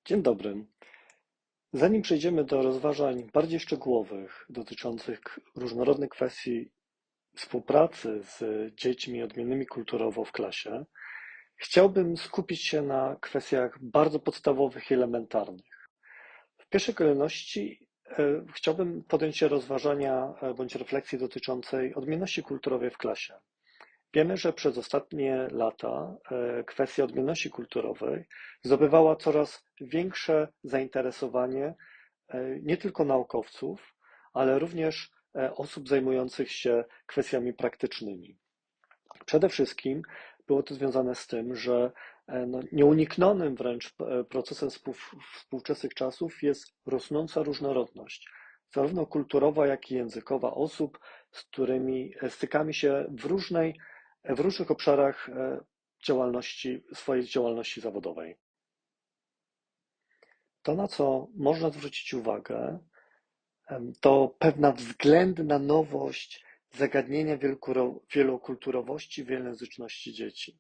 Dzień dobry. Zanim przejdziemy do rozważań bardziej szczegółowych dotyczących różnorodnych kwestii współpracy z dziećmi odmiennymi kulturowo w klasie, chciałbym skupić się na kwestiach bardzo podstawowych i elementarnych. W pierwszej kolejności chciałbym podjąć się rozważania bądź refleksji dotyczącej odmienności kulturowej w klasie. Wiemy, że przez ostatnie lata kwestia odmienności kulturowej zdobywała coraz większe zainteresowanie nie tylko naukowców, ale również osób zajmujących się kwestiami praktycznymi. Przede wszystkim było to związane z tym, że nieuniknionym wręcz procesem współczesnych czasów jest rosnąca różnorodność, zarówno kulturowa, jak i językowa osób, z którymi stykamy się w różnych obszarach swojej działalności zawodowej. To, na co można zwrócić uwagę, to pewna względna nowość zagadnienia wielokulturowości, wielojęzyczności dzieci.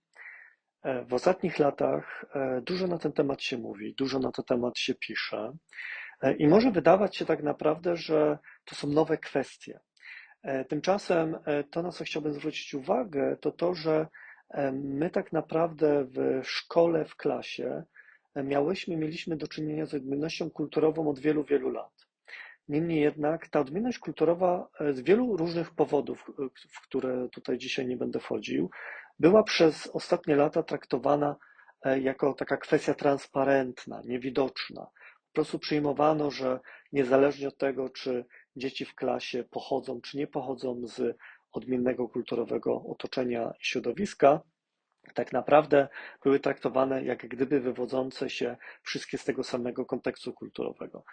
W ostatnich latach dużo na ten temat się mówi, dużo na ten temat się pisze i może wydawać się tak naprawdę, że to są nowe kwestie. Tymczasem to, na co chciałbym zwrócić uwagę, to to, że my tak naprawdę w szkole, w klasie mieliśmy do czynienia z odmiennością kulturową od wielu, wielu lat. Niemniej jednak ta odmienność kulturowa z wielu różnych powodów, w które tutaj dzisiaj nie będę wchodził, była przez ostatnie lata traktowana jako taka kwestia transparentna, niewidoczna. Po prostu przyjmowano, że niezależnie od tego, czy dzieci w klasie pochodzą, czy nie pochodzą z odmiennego kulturowego otoczenia i środowiska, tak naprawdę były traktowane jak gdyby wywodzące się wszystkie z tego samego kontekstu kulturowego.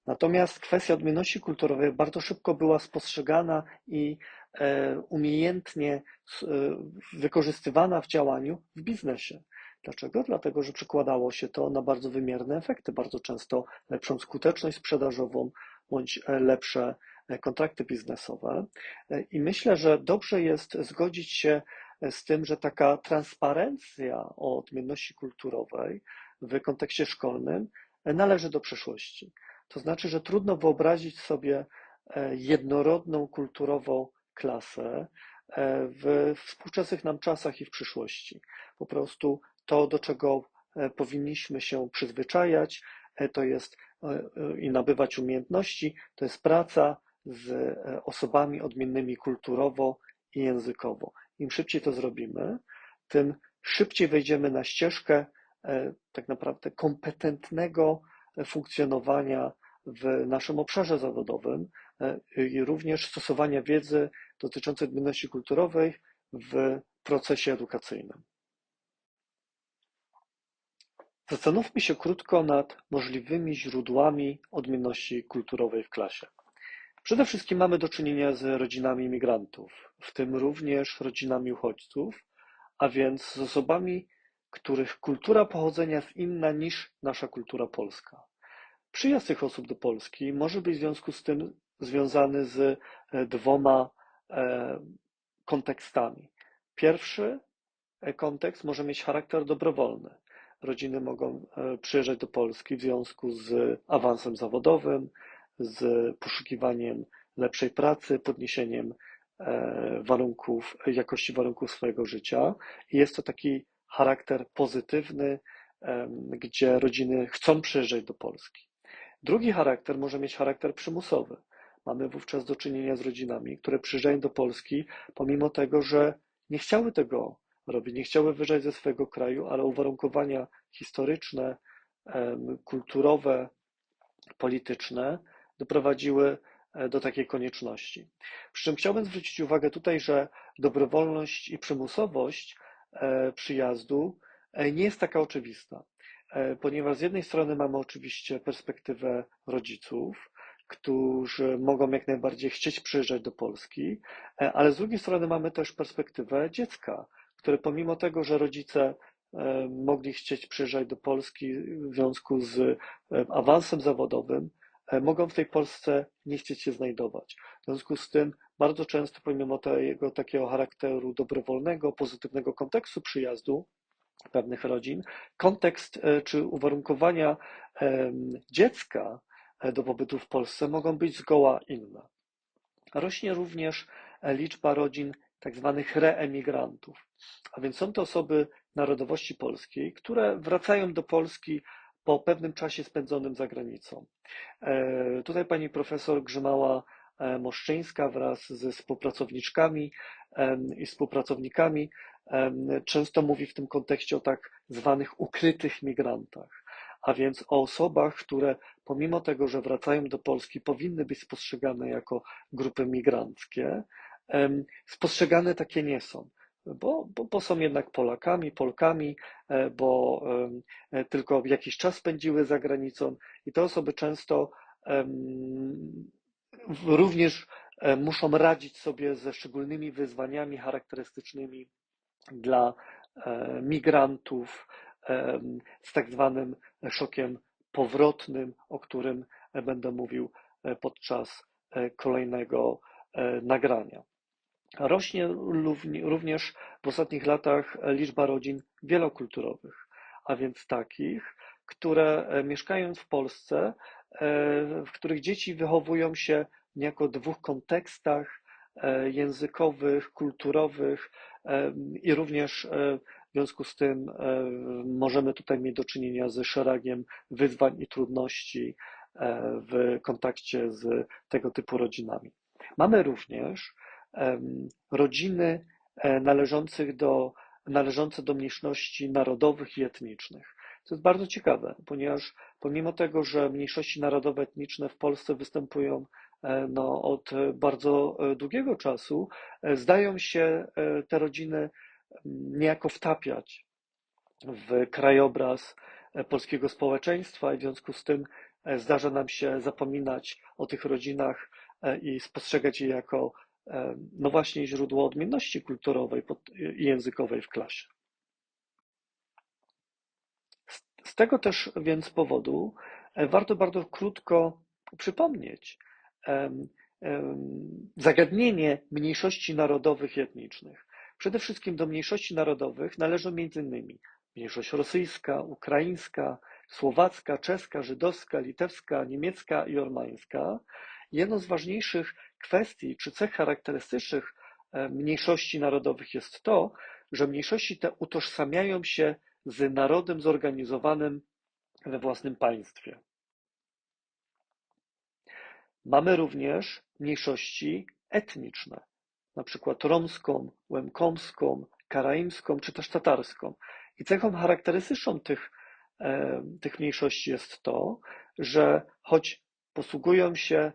Natomiast kwestia odmienności kulturowej bardzo szybko była spostrzegana i umiejętnie wykorzystywana w działaniu w biznesie. Dlaczego? Dlatego, że przekładało się to na bardzo wymierne efekty, bardzo często lepszą skuteczność sprzedażową bądź lepsze kontrakty biznesowe. I myślę, że dobrze jest zgodzić się z tym, że taka transparencja o odmienności kulturowej w kontekście szkolnym należy do przeszłości. To znaczy, że trudno wyobrazić sobie jednorodną kulturowo klasę w współczesnych nam czasach i w przyszłości. Po prostu to, do czego powinniśmy się przyzwyczajać, to jest i nabywać umiejętności, to jest praca z osobami odmiennymi kulturowo i językowo. Im szybciej to zrobimy, tym szybciej wejdziemy na ścieżkę tak naprawdę kompetentnego funkcjonowania w naszym obszarze zawodowym i również stosowania wiedzy dotyczącej odmienności kulturowej w procesie edukacyjnym. Zastanówmy się krótko nad możliwymi źródłami odmienności kulturowej w klasie. Przede wszystkim mamy do czynienia z rodzinami imigrantów, w tym również rodzinami uchodźców, a więc z osobami, których kultura pochodzenia jest inna niż nasza kultura polska. Przyjazd tych osób do Polski może być w związku z tym związany z dwoma kontekstami. Pierwszy kontekst może mieć charakter dobrowolny. Rodziny mogą przyjeżdżać do Polski w związku z awansem zawodowym, z poszukiwaniem lepszej pracy, podniesieniem jakości warunków swojego życia. I jest to taki charakter pozytywny, gdzie rodziny chcą przyjeżdżać do Polski. Drugi charakter może mieć charakter przymusowy. Mamy wówczas do czynienia z rodzinami, które przyjeżdżają do Polski, pomimo tego, że nie chciały tego robić, nie chciały wyjeżdżać ze swojego kraju, ale uwarunkowania historyczne, kulturowe, polityczne doprowadziły do takiej konieczności. Przy czym chciałbym zwrócić uwagę tutaj, że dobrowolność i przymusowość przyjazdu nie jest taka oczywista, ponieważ z jednej strony mamy oczywiście perspektywę rodziców, którzy mogą jak najbardziej chcieć przyjeżdżać do Polski, ale z drugiej strony mamy też perspektywę dziecka, które pomimo tego, że rodzice mogli chcieć przyjeżdżać do Polski w związku z awansem zawodowym, mogą w tej Polsce nie chcieć się znajdować. W związku z tym bardzo często pomimo tego takiego charakteru dobrowolnego, pozytywnego kontekstu przyjazdu, pewnych rodzin, kontekst czy uwarunkowania dziecka do pobytu w Polsce mogą być zgoła inne. Rośnie również liczba rodzin tak zwanych reemigrantów, a więc są to osoby narodowości polskiej, które wracają do Polski po pewnym czasie spędzonym za granicą. Tutaj pani profesor Grzymała-Moszczyńska wraz ze współpracowniczkami i współpracownikami często mówi w tym kontekście o tak zwanych ukrytych migrantach, a więc o osobach, które pomimo tego, że wracają do Polski, powinny być spostrzegane jako grupy migranckie, spostrzegane takie nie są. Bo są jednak Polakami, Polkami, bo tylko jakiś czas spędziły za granicą i te osoby często również muszą radzić sobie ze szczególnymi wyzwaniami charakterystycznymi dla migrantów, z tak zwanym szokiem powrotnym, o którym będę mówił podczas kolejnego nagrania. Rośnie również w ostatnich latach liczba rodzin wielokulturowych, a więc takich, które mieszkając w Polsce, w których dzieci wychowują się w niejako dwóch kontekstach językowych, kulturowych i również w związku z tym możemy tutaj mieć do czynienia z szeregiem wyzwań i trudności w kontakcie z tego typu rodzinami. Mamy również rodziny należące do mniejszości narodowych i etnicznych. To jest bardzo ciekawe, ponieważ pomimo tego, że mniejszości narodowe etniczne w Polsce występują od bardzo długiego czasu, zdają się te rodziny niejako wtapiać w krajobraz polskiego społeczeństwa i w związku z tym zdarza nam się zapominać o tych rodzinach i spostrzegać je jako no właśnie źródło odmienności kulturowej i językowej w klasie. Z tego też więc powodu warto bardzo krótko przypomnieć zagadnienie mniejszości narodowych i etnicznych. Przede wszystkim do mniejszości narodowych należą m.in. mniejszość rosyjska, ukraińska, słowacka, czeska, żydowska, litewska, niemiecka i ormańska. Jedną z ważniejszych kwestii czy cech charakterystycznych mniejszości narodowych jest to, że mniejszości te utożsamiają się z narodem zorganizowanym we własnym państwie. Mamy również mniejszości etniczne, na przykład romską, łemkomską, karaimską czy też tatarską. I cechą charakterystyczną tych mniejszości jest to, że choć posługują się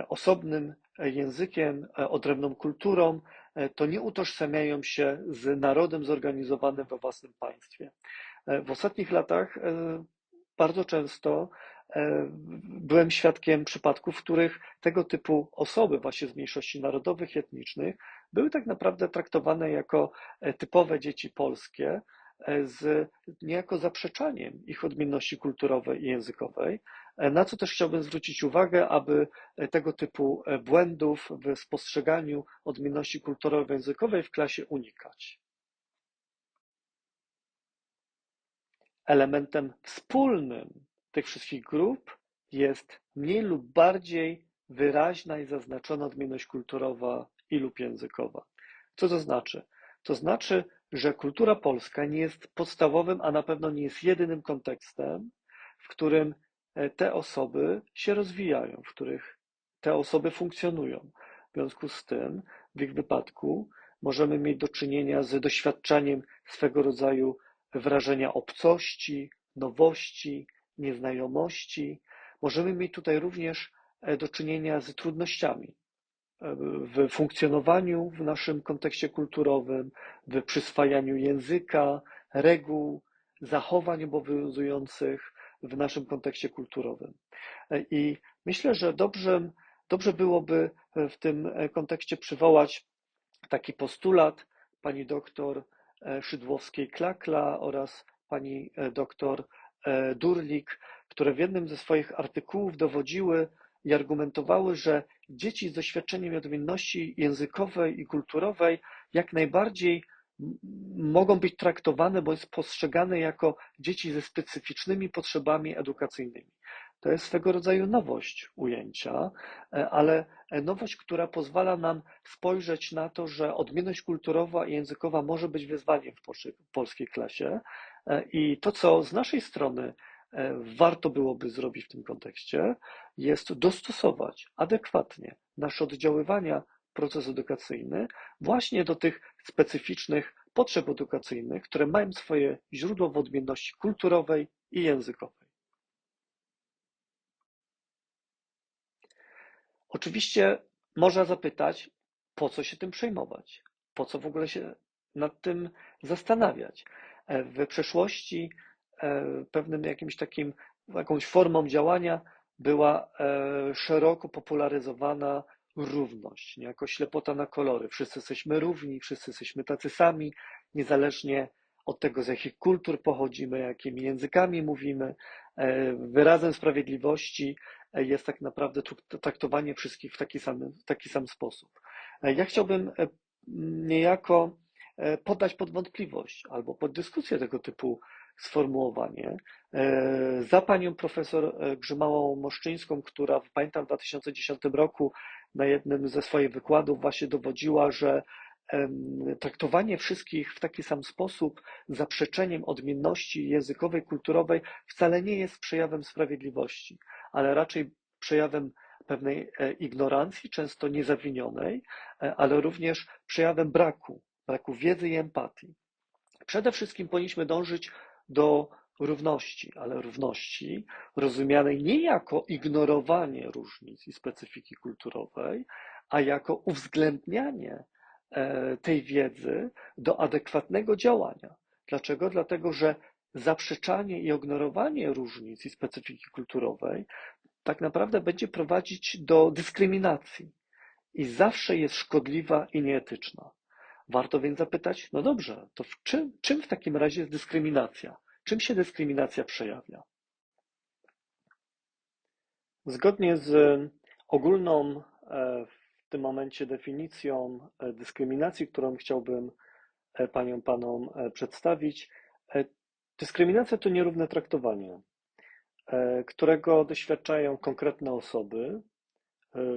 osobnym językiem, odrębną kulturą, to nie utożsamiają się z narodem zorganizowanym we własnym państwie. W ostatnich latach bardzo często byłem świadkiem przypadków, w których tego typu osoby właśnie z mniejszości narodowych i etnicznych były tak naprawdę traktowane jako typowe dzieci polskie z niejako zaprzeczaniem ich odmienności kulturowej i językowej, na co też chciałbym zwrócić uwagę, aby tego typu błędów w spostrzeganiu odmienności kulturowej i językowej w klasie unikać. Elementem wspólnym tych wszystkich grup jest mniej lub bardziej wyraźna i zaznaczona odmienność kulturowa i lub językowa. Co to znaczy? To znaczy, że kultura polska nie jest podstawowym, a na pewno nie jest jedynym kontekstem, w którym te osoby się rozwijają, w których te osoby funkcjonują. W związku z tym, w ich wypadku możemy mieć do czynienia z doświadczaniem swego rodzaju wrażenia obcości, nowości, nieznajomości. Możemy mieć tutaj również do czynienia z trudnościami w funkcjonowaniu w naszym kontekście kulturowym, w przyswajaniu języka, reguł, zachowań obowiązujących w naszym kontekście kulturowym. I myślę, że dobrze byłoby w tym kontekście przywołać taki postulat pani doktor Szydłowskiej-Klakla oraz pani doktor Durlik, które w jednym ze swoich artykułów dowodziły i argumentowały, że dzieci z doświadczeniem odmienności językowej i kulturowej jak najbardziej mogą być traktowane bądź postrzegane jako dzieci ze specyficznymi potrzebami edukacyjnymi. To jest swego rodzaju nowość ujęcia, ale nowość, która pozwala nam spojrzeć na to, że odmienność kulturowa i językowa może być wyzwaniem w polskiej klasie i to, co z naszej strony warto byłoby zrobić w tym kontekście, jest dostosować adekwatnie nasze oddziaływania, proces edukacyjny właśnie do tych specyficznych potrzeb edukacyjnych, które mają swoje źródło w odmienności kulturowej i językowej. Oczywiście można zapytać, po co się tym przejmować? Po co w ogóle się nad tym zastanawiać? W przeszłości pewnym jakimś takim, jakąś formą działania była szeroko popularyzowana równość, niejako ślepota na kolory. Wszyscy jesteśmy równi, wszyscy jesteśmy tacy sami, niezależnie od tego, z jakich kultur pochodzimy, jakimi językami mówimy. Wyrazem sprawiedliwości jest tak naprawdę traktowanie wszystkich w taki sam sposób. Ja chciałbym niejako poddać pod wątpliwość albo pod dyskusję tego typu sformułowanie. Za panią profesor Grzymałą-Moszczyńską, która pamiętam w 2010 roku na jednym ze swoich wykładów właśnie dowodziła, że traktowanie wszystkich w taki sam sposób, zaprzeczeniem odmienności językowej, kulturowej wcale nie jest przejawem sprawiedliwości, ale raczej przejawem pewnej ignorancji, często niezawinionej, ale również przejawem braku wiedzy i empatii. Przede wszystkim powinniśmy dążyć do równości, ale równości rozumianej nie jako ignorowanie różnic i specyfiki kulturowej, a jako uwzględnianie tej wiedzy do adekwatnego działania. Dlaczego? Dlatego, że zaprzeczanie i ignorowanie różnic i specyfiki kulturowej tak naprawdę będzie prowadzić do dyskryminacji i zawsze jest szkodliwa i nieetyczna. Warto więc zapytać, no dobrze, to czym w takim razie jest dyskryminacja? Czym się dyskryminacja przejawia? Zgodnie z ogólną w tym momencie definicją dyskryminacji, którą chciałbym paniom, panom przedstawić, dyskryminacja to nierówne traktowanie, którego doświadczają konkretne osoby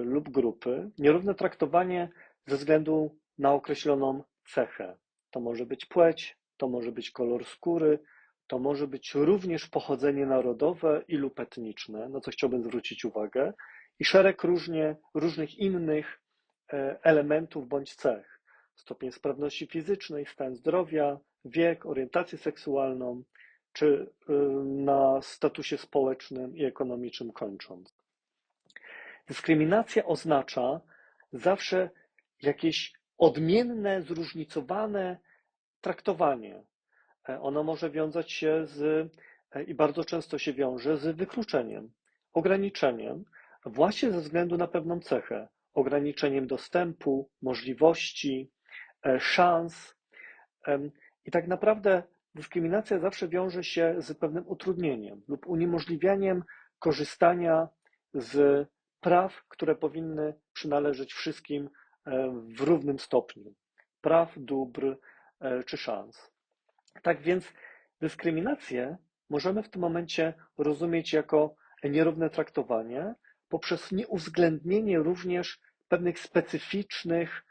lub grupy. Nierówne traktowanie ze względu na określoną cechę. To może być płeć, to może być kolor skóry, to może być również pochodzenie narodowe i lub etniczne, na co chciałbym zwrócić uwagę, i szereg różnych innych elementów bądź cech. Stopień sprawności fizycznej, stan zdrowia, wiek, orientację seksualną, czy na statusie społecznym i ekonomicznym kończąc. Dyskryminacja oznacza zawsze jakieś odmienne, zróżnicowane traktowanie. Ono może wiązać się i bardzo często się wiąże z wykluczeniem, ograniczeniem, właśnie ze względu na pewną cechę, ograniczeniem dostępu, możliwości, szans. I tak naprawdę dyskryminacja zawsze wiąże się z pewnym utrudnieniem lub uniemożliwianiem korzystania z praw, które powinny przynależeć wszystkim w równym stopniu. Praw, dóbr czy szans. Tak więc dyskryminację możemy w tym momencie rozumieć jako nierówne traktowanie poprzez nieuwzględnienie również pewnych specyficznych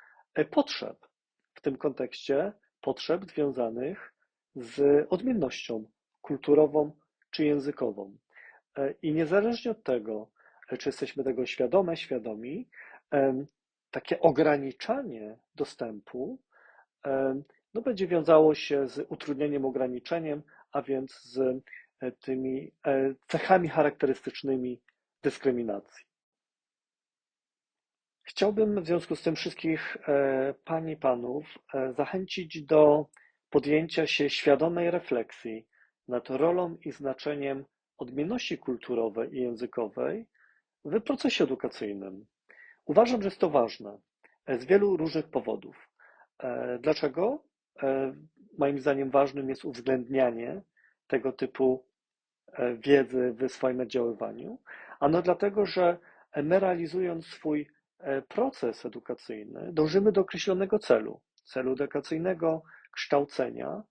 potrzeb. W tym kontekście potrzeb związanych z odmiennością kulturową czy językową. I niezależnie od tego, czy jesteśmy tego świadomi, takie ograniczanie dostępu no, będzie wiązało się z utrudnieniem, ograniczeniem, a więc z tymi cechami charakterystycznymi dyskryminacji. Chciałbym w związku z tym wszystkich pań i panów zachęcić do podjęcia się świadomej refleksji nad rolą i znaczeniem odmienności kulturowej i językowej w procesie edukacyjnym. Uważam, że jest to ważne z wielu różnych powodów. Dlaczego? Moim zdaniem ważnym jest uwzględnianie tego typu wiedzy w swoim oddziaływaniu. Ano dlatego, że my realizując swój proces edukacyjny, dążymy do określonego celu edukacyjnego, kształcenia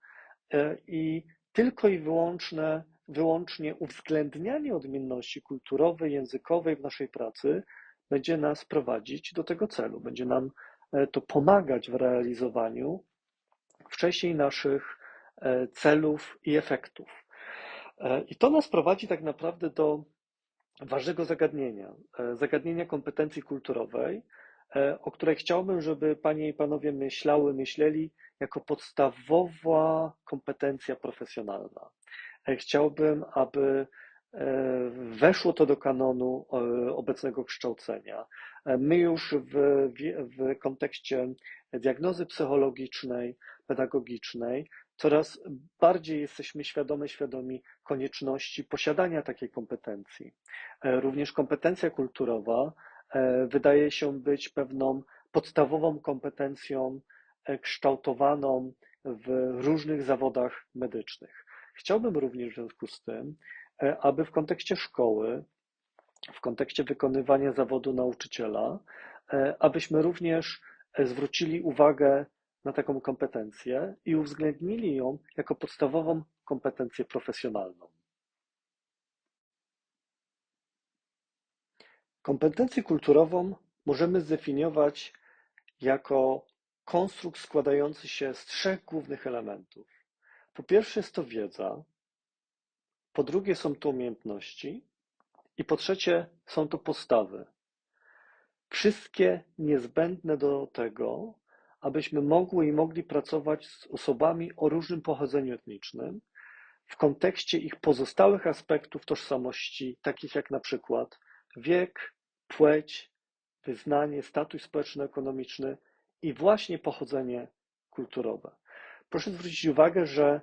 i tylko i wyłącznie uwzględnianie odmienności kulturowej, językowej w naszej pracy będzie nas prowadzić do tego celu, będzie nam to pomagać w realizowaniu wcześniej naszych celów i efektów. I to nas prowadzi tak naprawdę do ważnego zagadnienia kompetencji kulturowej, o której chciałbym, żeby panie i panowie myśleli jako podstawowa kompetencja profesjonalna. Chciałbym, aby weszło to do kanonu obecnego kształcenia. My już w kontekście diagnozy psychologicznej, pedagogicznej coraz bardziej jesteśmy świadomi konieczności posiadania takiej kompetencji. Również kompetencja kulturowa wydaje się być pewną podstawową kompetencją kształtowaną w różnych zawodach medycznych. Chciałbym również w związku z tym, aby w kontekście szkoły, w kontekście wykonywania zawodu nauczyciela, abyśmy również zwrócili uwagę na taką kompetencję i uwzględnili ją jako podstawową kompetencję profesjonalną. Kompetencję kulturową możemy zdefiniować jako konstrukt składający się z 3 głównych elementów. Po pierwsze jest to wiedza, po drugie są to umiejętności i po trzecie są to postawy. Wszystkie niezbędne do tego, abyśmy mogli pracować z osobami o różnym pochodzeniu etnicznym w kontekście ich pozostałych aspektów tożsamości, takich jak na przykład wiek, płeć, wyznanie, status społeczno-ekonomiczny i właśnie pochodzenie kulturowe. Proszę zwrócić uwagę, że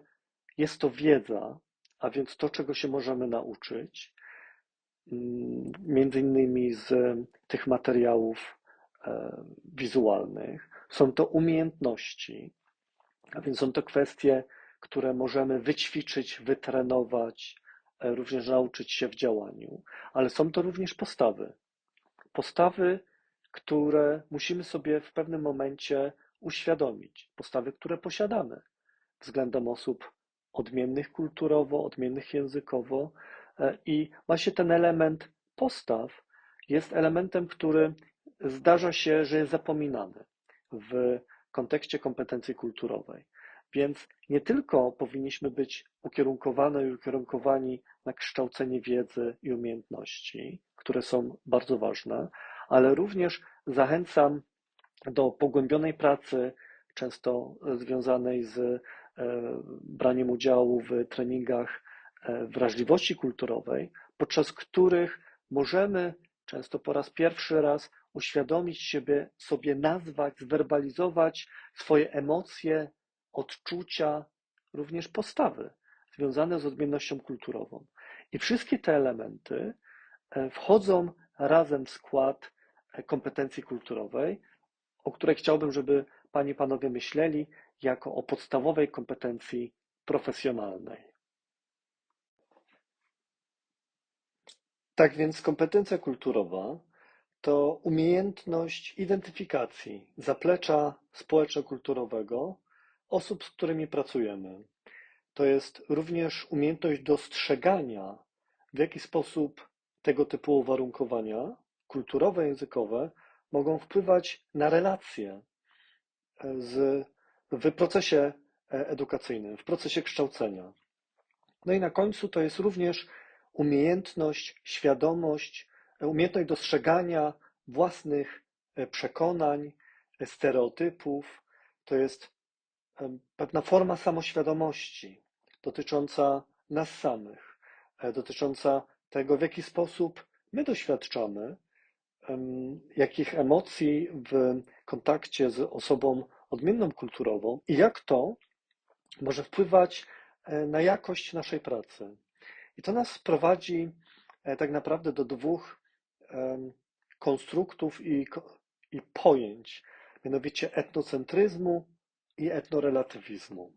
jest to wiedza, a więc to, czego się możemy nauczyć, między innymi z tych materiałów wizualnych. Są to umiejętności, a więc są to kwestie, które możemy wyćwiczyć, wytrenować, również nauczyć się w działaniu, ale są to również postawy. Postawy, które musimy sobie w pewnym momencie uświadomić. Postawy, które posiadamy względem osób odmiennych kulturowo, odmiennych językowo i właśnie ten element postaw jest elementem, który zdarza się, że jest zapominany w kontekście kompetencji kulturowej. Więc nie tylko powinniśmy być ukierunkowani na kształcenie wiedzy i umiejętności, które są bardzo ważne, ale również zachęcam do pogłębionej pracy, często związanej z braniem udziału w treningach wrażliwości kulturowej, podczas których możemy często po raz pierwszy uświadomić sobie nazwać, zwerbalizować swoje emocje, odczucia, również postawy związane z odmiennością kulturową. I wszystkie te elementy wchodzą razem w skład kompetencji kulturowej, o której chciałbym, żeby panie i panowie myśleli jako o podstawowej kompetencji profesjonalnej. Tak więc kompetencja kulturowa to umiejętność identyfikacji zaplecza społeczno-kulturowego osób, z którymi pracujemy. To jest również umiejętność dostrzegania, w jaki sposób tego typu uwarunkowania kulturowe, językowe mogą wpływać na relacje w procesie edukacyjnym, w procesie kształcenia. No i na końcu to jest również umiejętność, świadomość, umiejętność dostrzegania własnych przekonań, stereotypów. To jest pewna forma samoświadomości dotycząca nas samych, dotycząca tego, w jaki sposób my doświadczamy, jakich emocji w kontakcie z osobą odmienną kulturową i jak to może wpływać na jakość naszej pracy. I to nas prowadzi tak naprawdę do 2 konstruktów i pojęć, mianowicie etnocentryzmu i etnorelatywizmu.